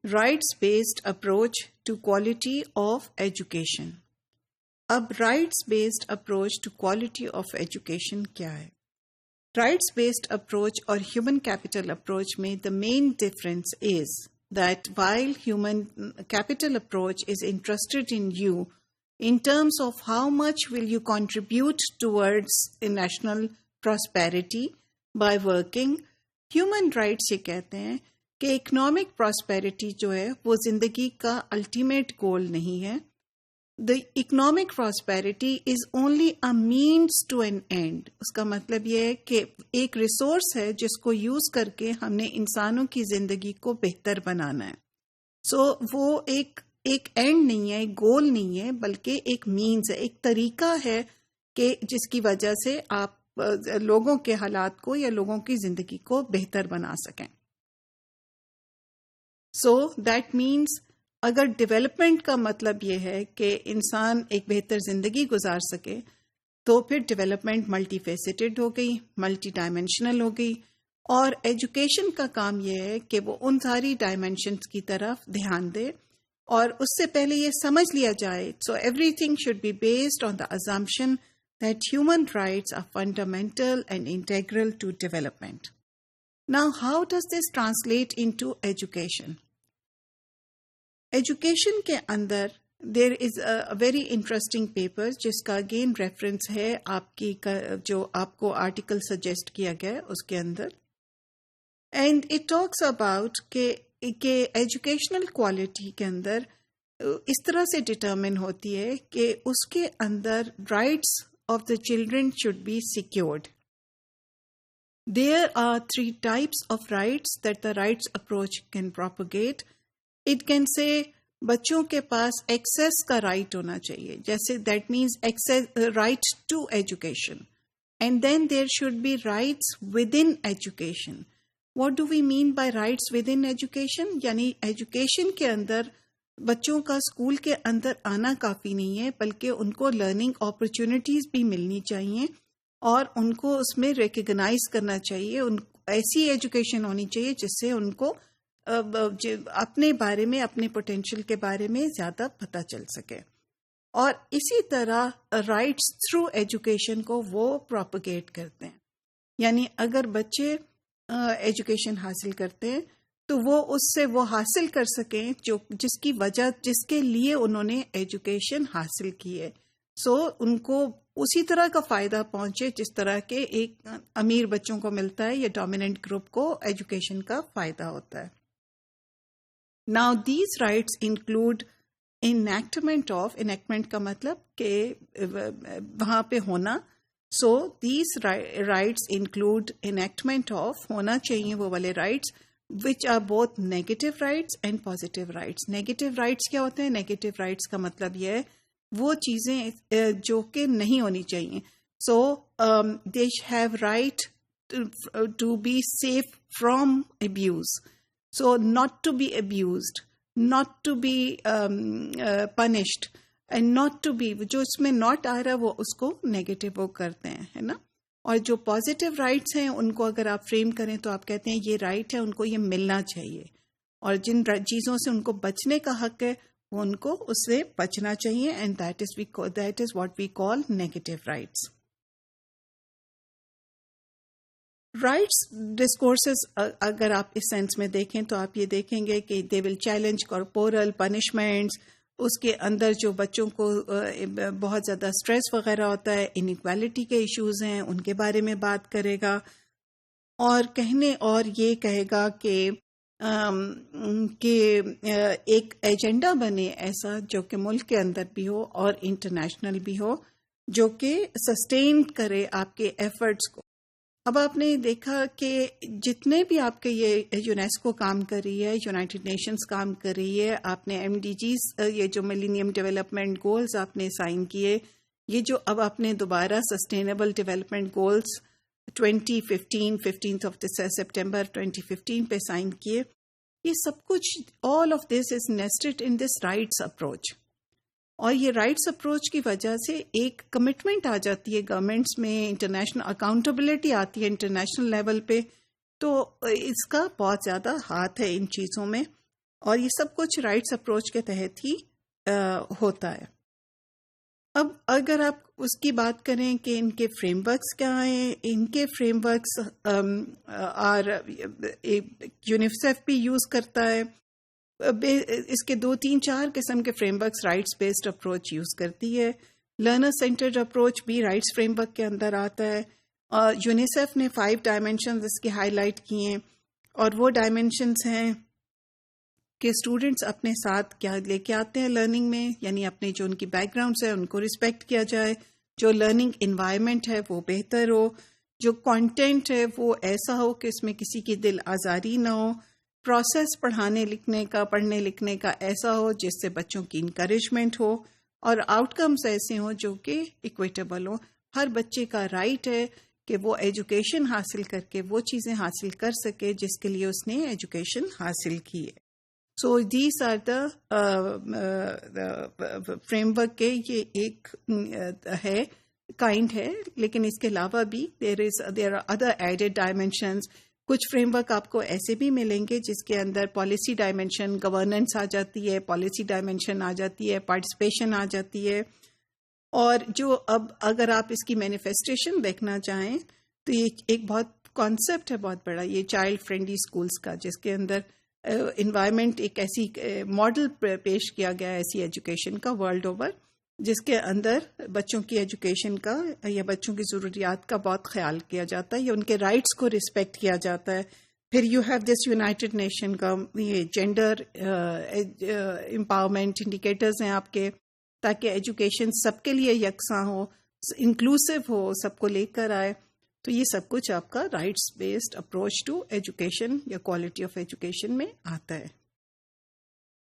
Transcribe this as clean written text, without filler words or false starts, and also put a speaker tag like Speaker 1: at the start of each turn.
Speaker 1: Rights based approach to quality of education. اب rights based approach to quality of education کیا ہے؟ Rights based approach اور human capital approach میں the main difference is that while human capital approach is interested in you in terms of how much will you contribute towards national prosperity by working, human rights یہ کہتے ہیں کہ economic prosperity جو ہے وہ زندگی کا الٹیمیٹ گول نہیں ہے. The economic prosperity is only a means to an end. اس کا مطلب یہ ہے کہ ایک ریسورس ہے جس کو یوز کر کے ہم نے انسانوں کی زندگی کو بہتر بنانا ہے. وہ ایک اینڈ نہیں ہے، ایک گول نہیں ہے، بلکہ ایک مینز ہے، ایک طریقہ ہے کہ جس کی وجہ سے آپ لوگوں کے حالات کو یا لوگوں کی زندگی کو بہتر بنا سکیں. دیٹ مینس اگر ڈیولپمنٹ کا مطلب یہ ہے کہ انسان ایک بہتر زندگی گزار سکے تو پھر ڈیولپمنٹ ملٹی فیسیٹڈ ہو گئی، ملٹی ڈائمینشنل ہو گئی، اور ایجوکیشن کا کام یہ ہے کہ وہ ان ساری ڈائمینشنز کی طرف دھیان دے، اور اس سے پہلے یہ سمجھ لیا جائے. So everything should be based on the assumption that human rights are fundamental and integral to development. Now, how does this translate into education? Education کے اندر there is a very interesting paper جس کا again reference ہے آپ کی جو آپ کو آرٹیکل سجیسٹ کیا گیا اس کے اندر، اینڈ اٹ ٹاکس اباؤٹ کہ ایجوکیشنل کوالٹی کے اندر اس طرح سے ڈٹرمن ہوتی ہے کہ اس کے اندر rights of the children should be secured. There are 3 types of rights that the rights approach can propagate. It can say بچوں کے پاس ایکسیس کا رائٹ ہونا چاہیے، جیسے that means right to education, and then there should be rights within education. What do we mean by rights within education? یعنی education کے اندر بچوں کا اسکول کے اندر آنا کافی نہیں ہے، بلکہ ان کو لرننگ اپرچونٹیز بھی ملنی چاہیے اور ان کو اس میں ریکگنائز کرنا چاہیے. ایسی ایجوکیشن ہونی چاہیے جس سے ان کو اپنے بارے میں، اپنے پوٹینشیل کے بارے میں زیادہ پتہ چل سکے. اور اسی طرح رائٹس تھرو ایجوکیشن کو وہ پروپیگیٹ کرتے ہیں. یعنی اگر بچے ایجوکیشن حاصل کرتے ہیں تو وہ اس سے وہ حاصل کر سکیں جس کے لیے انہوں نے ایجوکیشن حاصل کی ہے. ان کو اسی طرح کا فائدہ پہنچے جس طرح کے ایک امیر بچوں کو ملتا ہے یا ڈومیننٹ گروپ کو ایجوکیشن کا فائدہ ہوتا ہے. Now these rights include enactment کا مطلب کہ وہاں پہ ہونا. These rights include enactment of ہونا چاہیے وہ والے rights which are both negative rights and positive rights. Negative rights کیا ہوتے ہیں؟ Negative rights کا مطلب یہ ہے وہ چیزیں جو کہ نہیں ہونی چاہیے. They have right to be safe from abuse. Not to be abused, not to be punished, and not to be جو اس میں not آ رہا ہے وہ اس کو نیگیٹو وہ کرتے ہیں، ہے نا. اور جو پازیٹیو رائٹس ہیں ان کو اگر آپ فریم کریں تو آپ کہتے ہیں یہ رائٹ ہے، ان کو یہ ملنا چاہیے، اور جن چیزوں سے ان کو بچنے کا حق ہے وہ ان کو اس سے بچنا چاہیے. And that is what we call negative rights. Rights discourses اگر آپ اس سینس میں دیکھیں تو آپ یہ دیکھیں گے کہ دے ول چیلنج کارپورل پنشمنٹس. اس کے اندر جو بچوں کو بہت زیادہ اسٹریس وغیرہ ہوتا ہے، انیکویلٹی کے ایشوز ہیں، ان کے بارے میں بات کرے گا، اور یہ کہے گا کہ ایک ایجنڈا بنے ایسا جو کہ ملک کے اندر بھی ہو اور انٹرنیشنل بھی ہو، جو کہ سسٹین کرے آپ کے ایفرٹس کو. اب آپ نے دیکھا کہ جتنے بھی آپ کے یہ یونیسکو کام کر رہی ہے، یونائٹڈ نیشنز کام کر رہی ہے، آپ نے MDGs یہ جو ملینیم ڈیولپمنٹ گولز آپ نے سائن کیے، یہ جو اب آپ نے دوبارہ sustainable development goals 15th September 2015 پہ سائن کیے، یہ سب کچھ all of this is nested in this rights approach. اور یہ رائٹس اپروچ کی وجہ سے ایک کمٹمنٹ آ جاتی ہے گورنمنٹس میں، انٹرنیشنل اکاؤنٹیبلٹی آتی ہے انٹرنیشنل لیول پہ. تو اس کا بہت زیادہ ہاتھ ہے ان چیزوں میں. اور یہ سب کچھ رائٹس اپروچ کے تحت ہی ہوتا ہے. اب اگر آپ اس کی بات کریں کہ ان کے فریم ورکس کیا ہیں، ان کے فریم ورکس اور یونیسیف بھی یوز کرتا ہے. اس کے 2-3-4 قسم کے frame works rights based approach use کرتی ہے. لرنر سینٹرڈ اپروچ بھی رائٹس فریم ورک کے اندر آتا ہے. اور یونیسیف نے 5 ڈائمینشنز اس کی ہائی لائٹ کی ہیں، اور وہ ڈائمینشنز ہیں کہ اسٹوڈنٹس اپنے ساتھ کیا لے کے آتے ہیں لرننگ میں، یعنی اپنے جو ان کی بیک گراؤنڈس ہیں ان کو رسپیکٹ کیا جائے، جو لرننگ انوائرمنٹ ہے وہ بہتر ہو، جو کانٹینٹ ہے وہ ایسا ہو کہ اس میں کسی کی دل آزاری نہ ہو، پروسیس پڑھنے لکھنے کا ایسا ہو جس سے بچوں کی انکریجمنٹ ہو، اور آؤٹ کمز ایسے ہوں جو کہ ایکویٹیبل ہوں. ہر بچے کا رائٹ ہے کہ وہ ایجوکیشن حاصل کر کے وہ چیزیں حاصل کر سکے جس کے لیے اس نے ایجوکیشن حاصل کی ہے. So these are the framework کے یہ ایک ہے کائنڈ ہے، لیکن اس کے علاوہ بھی there are other added dimensions. کچھ فریم ورک آپ کو ایسے بھی ملیں گے جس کے اندر پالیسی ڈائمینشن، گورننس آ جاتی ہے، پالیسی ڈائمینشن آ جاتی ہے، پارٹیسپیشن آ جاتی ہے. اور جو اب اگر آپ اس کی مینیفیسٹیشن دیکھنا چاہیں تو یہ ایک بہت کانسیپٹ ہے بہت بڑا، یہ چائلڈ فرینڈلی اسکولس کا، جس کے اندر انوائرمنٹ ایک ایسی ماڈل پیش کیا گیا ایسی ایجوکیشن کا ورلڈ اوور، جس کے اندر بچوں کی ایجوکیشن کا یا بچوں کی ضروریات کا بہت خیال کیا جاتا ہے، یا ان کے رائٹس کو رسپیکٹ کیا جاتا ہے. پھر you have this United nation کا یہ جینڈر امپاورمنٹ انڈیکیٹرز ہیں آپ کے، تاکہ ایجوکیشن سب کے لیے یکساں ہو، انکلوسیو ہو، سب کو لے کر آئے. تو یہ سب کچھ آپ کا rights based approach to education یا کوالٹی آف ایجوکیشن میں آتا ہے.